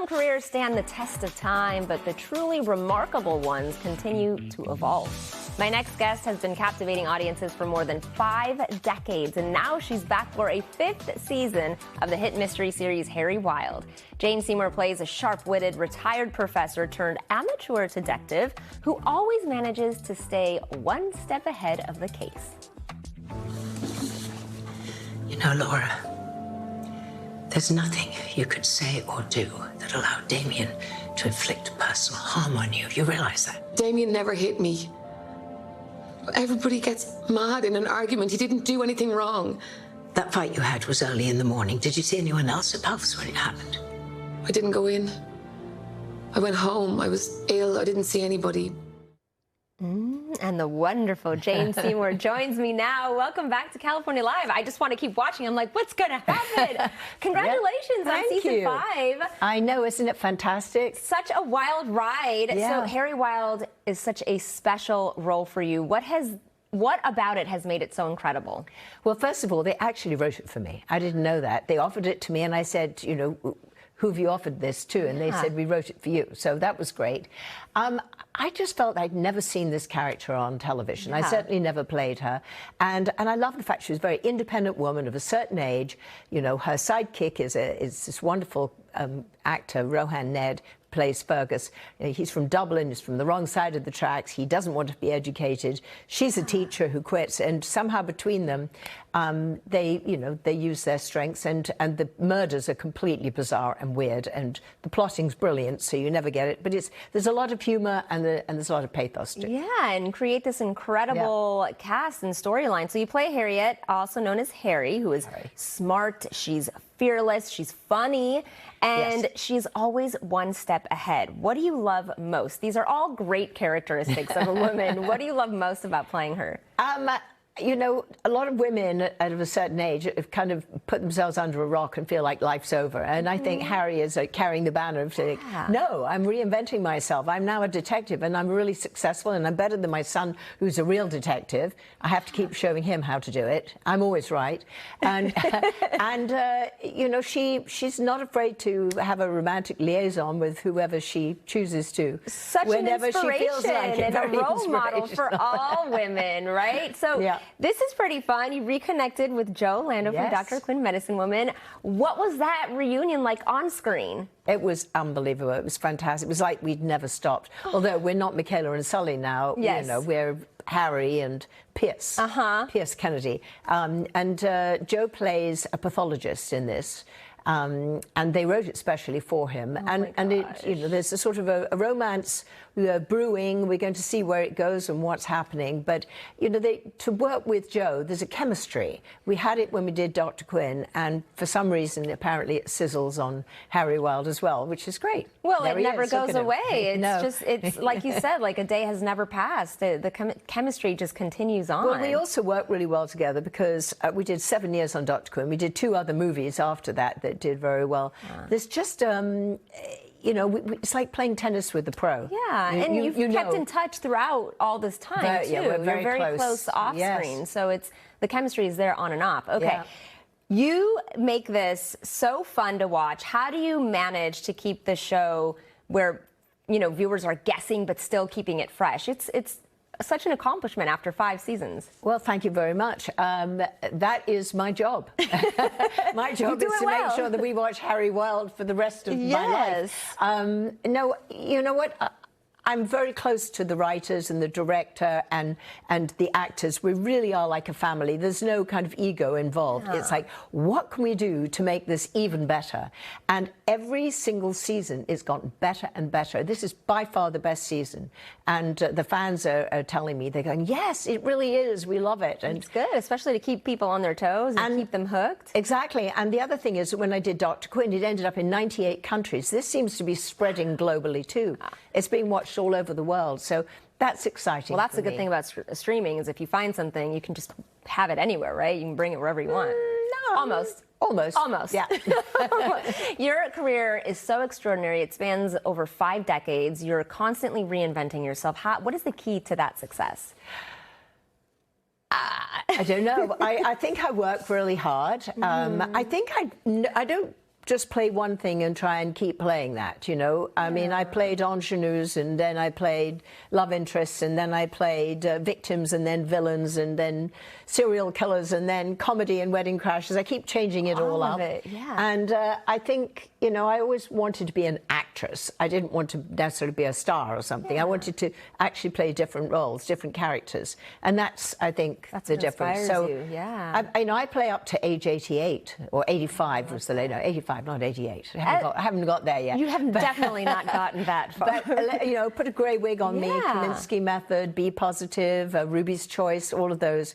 careers stand the test of time, but the truly remarkable ones continue to evolve. My next guest has been captivating audiences for more than 5 decades, and now she's back for a 5th season of the hit mystery series Harry Wild. Jane Seymour plays a sharp-witted retired professor turned amateur detective who always manages to stay one step ahead of the case. You know, Laura, there's nothing you could say or do that allowed Damien to inflict personal harm on you. You realize that? Damien never hit me. Everybody gets mad in an argument. He didn't do anything wrong. That fight you had was early in the morning. Did you see anyone else at Puff's when it happened? I didn't go in. I went home. I was ill. I didn't see anybody. And the wonderful Jane Seymour joins me now. Welcome back to California Live. I just want to keep watching. I'm like, what's going to happen? Congratulations on season 5. I know, isn't it fantastic? Such a wild ride. Yeah. So Harry Wild is such a special role for you. What about it has made it so incredible? Well, first of all, they actually wrote it for me. I didn't know that. They offered it to me, and I said, you know, who have you offered this to? And they said, we wrote it for you. So that was great. I just felt I'd never seen this character on television. I certainly never played her. And I love the fact she was a very independent woman of a certain age. You know, her sidekick is this wonderful actor, Rohan Ned, plays Fergus. You know, he's from Dublin, he's from the wrong side of the tracks, he doesn't want to be educated. She's a teacher who quits, and somehow between them, they use their strengths, and the murders are completely bizarre and weird, and the plotting's brilliant, so you never get it. But there's a lot of humor and there's a lot of pathos too. Yeah, and create this incredible cast and storyline. So you play Harriet, also known as Harry, who is smart, she's fearless, she's funny, and she's always one step ahead. What do you love most? These are all great characteristics of a woman. What do you love most about playing her? You know, a lot of women at a certain age have kind of put themselves under a rock and feel like life's over. And I think Harry is carrying the banner of saying, no, I'm reinventing myself. I'm now a detective, and I'm really successful, and I'm better than my son, who's a real detective. I have to keep showing him how to do it. I'm always right. And, you know, she's not afraid to have a romantic liaison with whoever she chooses to. Such whenever an inspiration she feels like it. and a role model for all women, right? So this is pretty fun. You reconnected with Joe Lando from Dr. Quinn, Medicine Woman. What was that reunion like on screen? It was unbelievable. It was fantastic. It was like we'd never stopped. Although we're not Michaela and Sully now. You know, we're Harry and Pierce. Pierce Kennedy. And Joe plays a pathologist in this. And they wrote it specially for him. And it, you know, there's a sort of a romance brewing. We're going to see where it goes and what's happening. But, you know, to work with Joe, there's a chemistry. We had it when we did Dr. Quinn, and for some reason, apparently it sizzles on Harry Wild as well, which is great. Well, it never goes away. It's just, it's like you said, like a day has never passed. The chemistry just continues on. Well, we also work really well together because we did 7 years on Dr. Quinn. We did 2 other movies after that did very well. There's just, you know, it's like playing tennis with the pro. Yeah, and you've kept in touch throughout all this time, too. Yeah, we're very close off-screen, so the chemistry is there on and off. Okay. You make this so fun to watch. How do you manage to keep the show where, you know, viewers are guessing but still keeping it fresh? It's such an accomplishment after 5 seasons. Well, thank you very much. That is my job. My job is to make sure that we watch Harry Wild for the rest of my life. No, you know what? I'm very close to the writers and the director and the actors. We really are like a family. There's no kind of ego involved. It's like, what can we do to make this even better? And every single season it's gotten better and better. This is by far the best season. And the fans are telling me, they're going, yes, it really is. We love it. And it's good, especially to keep people on their toes and keep them hooked. Exactly. And the other thing is, when I did Dr. Quinn, it ended up in 98 countries. This seems to be spreading globally too. It's being watched all over the world, so that's exciting. Well, that's the good thing about streaming, is if you find something, you can just have it anywhere, right? You can bring it wherever you want. No. Almost. Yeah. Your career is so extraordinary. It spans over 5 decades. You're constantly reinventing yourself. What is the key to that success? I don't know. I think I work really hard. I think I don't just play one thing and try and keep playing that, you know. I mean, I played ingenues, and then I played love interests, and then I played victims, and then villains, and then serial killers, and then comedy and Wedding Crashers. I keep changing it all up. And I think, you know, I always wanted to be an actress. I didn't want to necessarily be a star or something. I wanted to actually play different roles, different characters. And that's, I think, the difference. So, you know, I play up to age 88, or 85 was the later, 85, not 88. I haven't got there yet. You have definitely not gotten that far. But, you know, put a grey wig on me, Kaminsky Method, Be Positive, Ruby's Choice, all of those.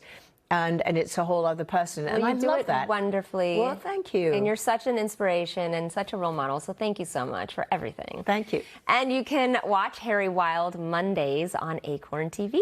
And it's a whole other person. Well, and I love that. Wonderfully. Well, thank you. And you're such an inspiration and such a role model. So thank you so much for everything. Thank you. And you can watch Harry Wild Mondays on Acorn TV.